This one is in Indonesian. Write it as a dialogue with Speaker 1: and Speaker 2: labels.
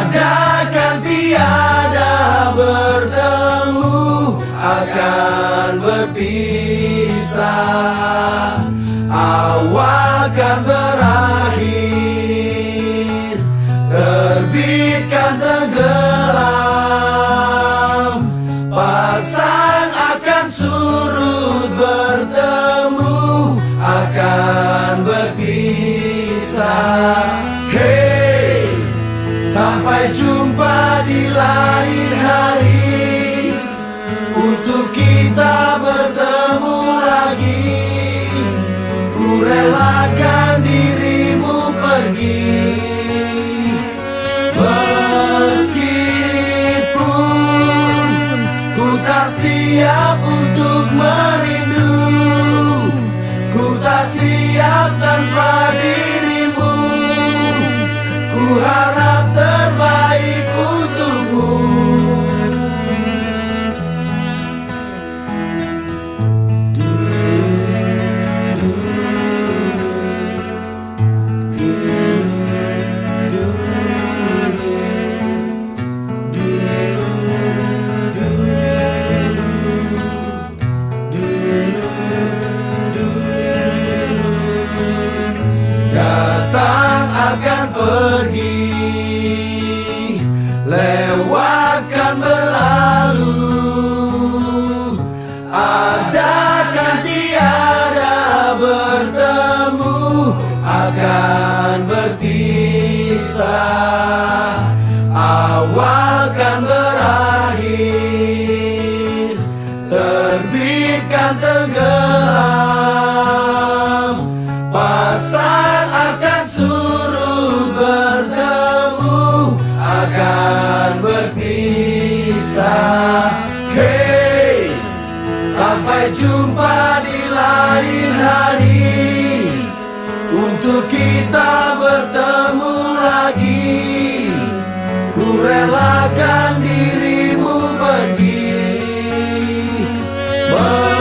Speaker 1: Ada kan tiada bertemu, akan berpisah. Awal kan berakhir, terbit kan tenggelam. Pasang akan surut, bertemu akan berpisah. Hey, sampai jumpa di lain hari, untuk kita bertemu lagi. Ku relakan dirimu pergi, meskipun ku tak siap untuk merindu. Ku tak siap tanpa dirimu. Ku harap terbaik untukmu. Datang akan pergi, lewat kan berlalu. Ada kan tiada bertemu, akan berpisah. Awal kan berakhir, terbit kan tenggelam. Pasang akan surut, bertemu akan berpisah. Hey, sampai jumpa di lain hari, untuk kita bertemu lagi. Ku relakan